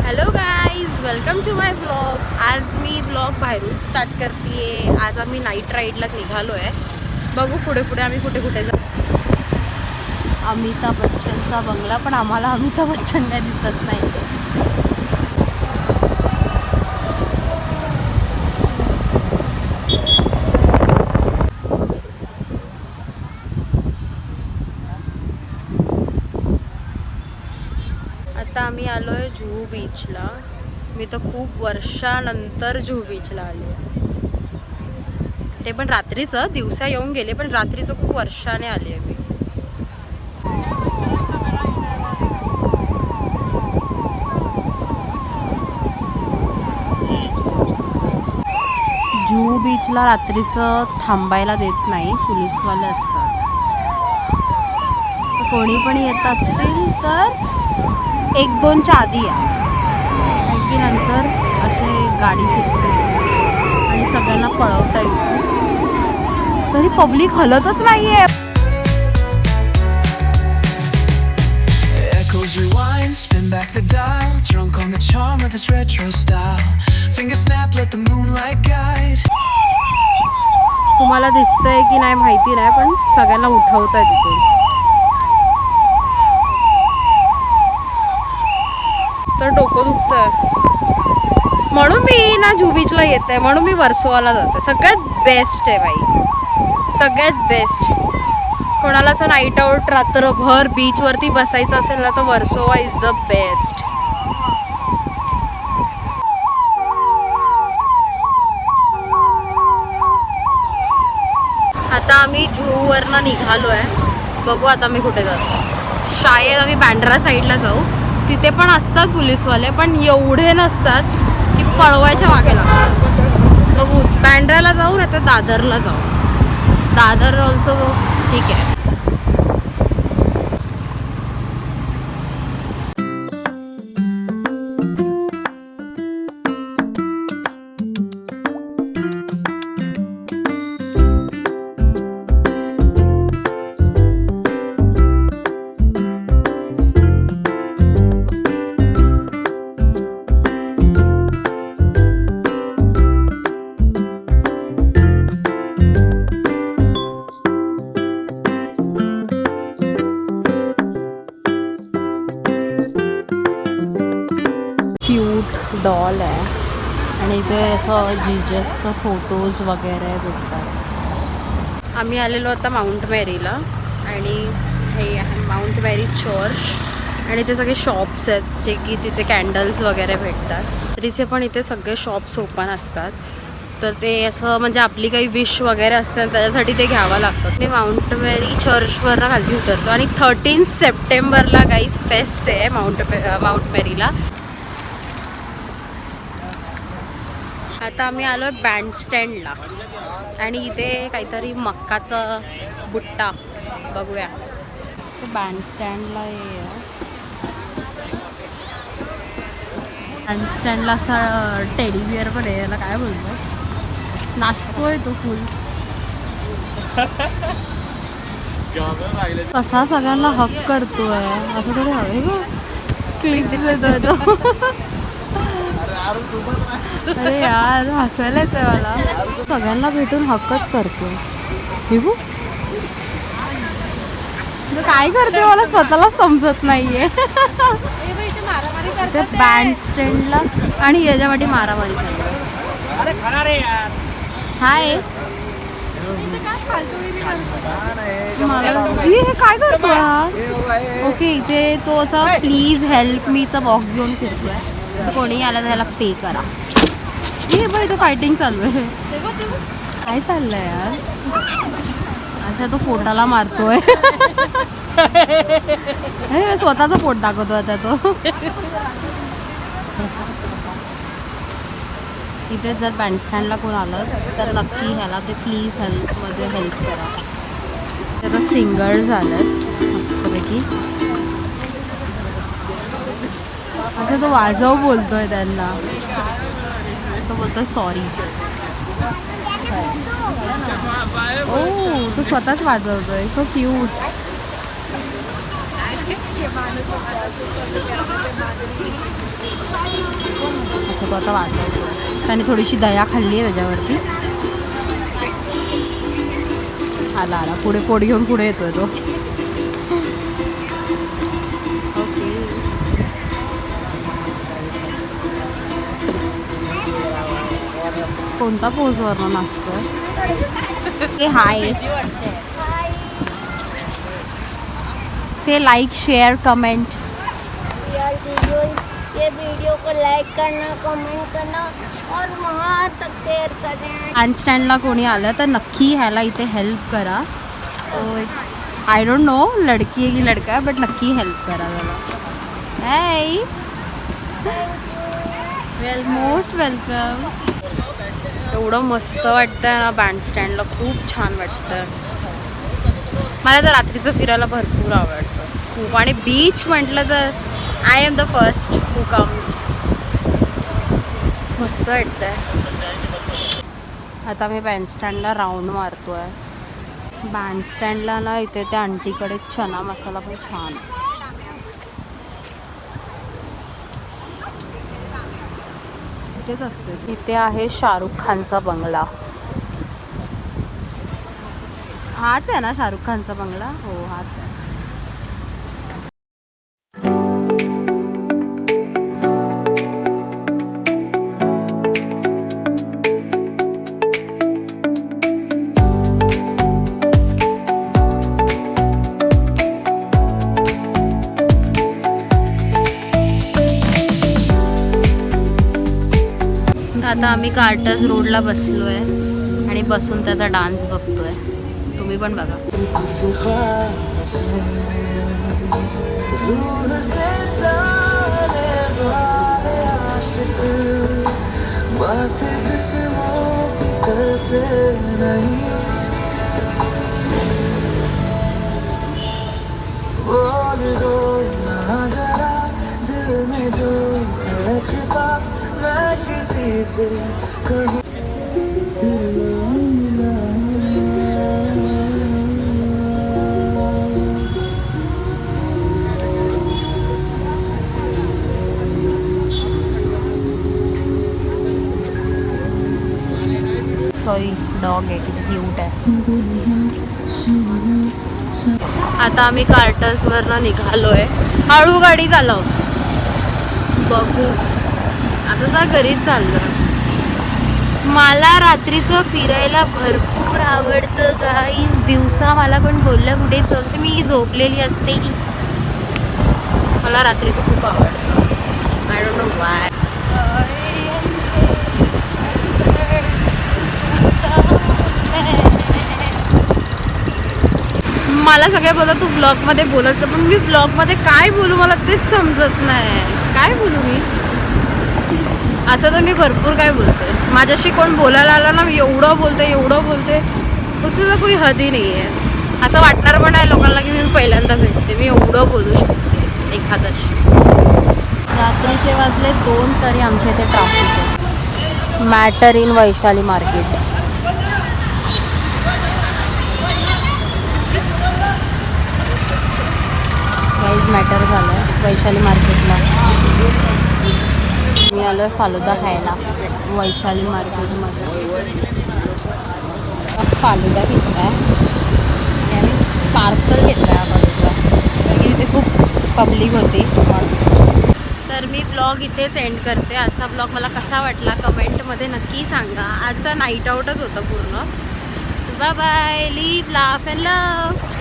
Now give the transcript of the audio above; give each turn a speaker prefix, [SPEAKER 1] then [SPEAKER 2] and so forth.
[SPEAKER 1] Hello guys, welcome to my blog. आज मी blog बाहेरून स्टार्ट करते. आज आम्ही नाईट राईडला निघालो आहे. बघू पुढे पुढे आम्ही कुठे कुठे जाऊ. अमिताभ बच्चनचा बंगला, पण आम्हाला अमिताभ बच्चन काय दिसत नाही. आता आम्ही आलो आहे जुहू बीचला. मी तर खूप वर्षानंतर जुहू बीचला आले. ते पण रात्रीचं, दिवसा येऊन गेले पण रात्रीचं खूप वर्षाने आले आहे मी. जुहू बीचला रात्रीचं थांबायला देत नाही, पोलीसवाले असतात. कोणी पण येत असतील तर 1-2च्या आधी या, की नंतर असे गाडी फिरते आणि सगळ्यांना पळवता येईल. तरी पब्लिक हलतच नाहीये.
[SPEAKER 2] Echoes rewind, spin back the dial, drunk on the charm of this retro style. Finger snap, let the moonlight guide.
[SPEAKER 1] तुम्हाला दिसतंय की नाही माहिती नाही, पण सगळ्यांना उठवताय तिथून. तर डोकं दुखतंय म्हणून मी ना जुहू बीचला येते, म्हणून मी वर्सोवाला जाते. सगळ्यात बेस्ट आहे बाई, सगळ्यात बेस्ट. कोणाला असं नाईट आऊट रात्रभर बीचवरती बसायचं असेल ना, तर वर्सोवा इज द बेस्ट. आता आम्ही जुहूवरनं निघालो आहे. बघू आता मी कुठे जातो. शायद आम्ही बँड्रा साईडला जाऊ. तिथे पण असतात पोलीसवाले, पण एवढे नसतात की पळवायच्या मागे लागतात. बघू, बँड्राला जाऊ नाही तर दादरला जाऊ. दादर ऑल्सो ठीक आहे. क्यूट डॉल आहे आणि इथे असं जीजसचं फोटोज वगैरे भेटतात. आम्ही आलेलो आता माउंट मेरीला आणि हे आहे माउंट मेरी चर्च आणि ते सगळे शॉप्स आहेत जे की तिथे कॅन्डल्स वगैरे भेटतात. तिथे पण इथे सगळे शॉप्स ओपन असतात. तर ते असं म्हणजे आपली काही विश वगैरे असतात त्याच्यासाठी ते घ्यावं लागतं. मी माउंट मेरी चर्चवरनं खाली उतरतो आणि 13 सप्टेंबरला गाईज फेस्ट आहे माउंट मेरीला. आता आम्ही आलो आहे बँडस्टँडला आणि इथे काहीतरी मक्काचं बुट्टा बघूया. बँडस्टँडला बँडस्टँडला असा टेडी बिअर पण आहे. याला काय बोलतो, नाचतोय तो फुल. कसा सगळ्यांना हक करतोय असं तरी हवं. क्लिप देतोय तो. अरे यार हसायला येतंय मला. सगळ्यांना भेटून हक्कच करतोय. काय करते मला स्वतःलाच समजत नाहीये. ते बँड स्टँडला आणि याच्यासाठी मारामारी झाली. हाय, हे काय करतो हा? ओके, इथे तो असा प्लीज हेल्प मीचा बॉक्स घेऊन फिरतोय. कोणी आला तर त्याला पे करा. हे बघ इथं फायटिंग चालू आहे. काय चाललंय यार? अच्छा, तो पोटाला मारतोय. स्वतःचा पोट दाखवतोय आता तो. इथे जर बँडस्टँडला कोण आलं तर नक्की ह्याला ते प्लीज हेल्पमध्ये हेल्प करा. ते सिंगर झालं मस्तपैकी. अच्छा, तो वाजव बोलतोय त्यांना. तो बोलतोय सॉरी. ओ, तो स्वतःच वाजवतोय. So cute. असं तो आता वाचायचं. त्याने थोडीशी दया खाल्ली आहे त्याच्यावरती. आला आला पुढे पोट घेऊन पुढे येतोय तो. ओके. कोणता पोजवरनं नाचतोय? हाय. से लाइक शेयर कमेंट.
[SPEAKER 3] ये वीडियो को लाइक करना, कमेंट करना और वहाँ तक शेयर करें.
[SPEAKER 1] हँडस्टँडला कोणी आलं तर नक्की ह्याला इथे हेल्प करा. आय डोंट नो लडकी आहे की लडका आहे बट नक्की हेल्प करा त्याला. हाय. Most welcome. एवढं मस्त वाटतं ना बँडस्टँडला. खूप छान वाटतं. मला तर रात्रीचं फिरायला भरपूर आवडतं खूप. आणि बीच म्हटलं तर I am the first who comes. मस्त वाटतंय. आता मी बँडस्टँडला राऊंड मारतोय. बँडस्टँडला ना इथे त्या आंटीकडे चना मसाला पण छान आहे. इथेच असते. इथे आहे शाहरुख खानचा बंगला. हाच आहे ना शाहरुख खानचा बंगला? हो हाच आहे. आता आम्ही कार्टर्स रोडला बसलोय आणि बसून त्याचा डान्स बघतोय. तुम्ही पण बघा. सॉरी डॉग आहे किती क्यूट आहे. आता आम्ही कार्टर्सवरनं निघालोय. हळू गाडी चालव. बघू आता तर घरीच चाललं. मला रात्रीचं फिरायला भरपूर आवडतं गाईज. दिवसा मला कोण बोललं कुठे चलते मी झोपलेली असते. मला रात्रीचं खूप आवडतं. I don't know Y. मला सगळे बोलत तू व्लॉगमध्ये बोलायचं पण मी व्लॉगमध्ये काय बोलू मला तेच समजत नाही. काय बोलू मी? असं तर मी भरपूर काय बोलते. माझ्याशी कोण बोलायला आलं ना मी एवढं बोलते उसं तर काही हदी नाही आहे. असं वाटणार पण आहे लोकांना की मी पहिल्यांदा भेटते. मी एवढं बोलू शकते एखाद्याशी. रात्रीचे वाजले 2 तरी आमच्या इथे ट्रॅफिक आहे. Matter in Vaishali market. Guys matter झालं आहे वैशाली मार्केटला. मी आलो आहे फालुदा खायला वैशाली मार्केटमध्ये. फालुदा घेतला आहे आणि पार्सल घेतला आहे फालुदा. तिथे खूप पब्लिक होती. तर मी ब्लॉग इथेच एंड करते. आजचा ब्लॉग मला कसा वाटला कमेंटमध्ये नक्की सांगा. आजचा नाईट आउटच होता पूर्ण. Bye bye. Live laugh and love.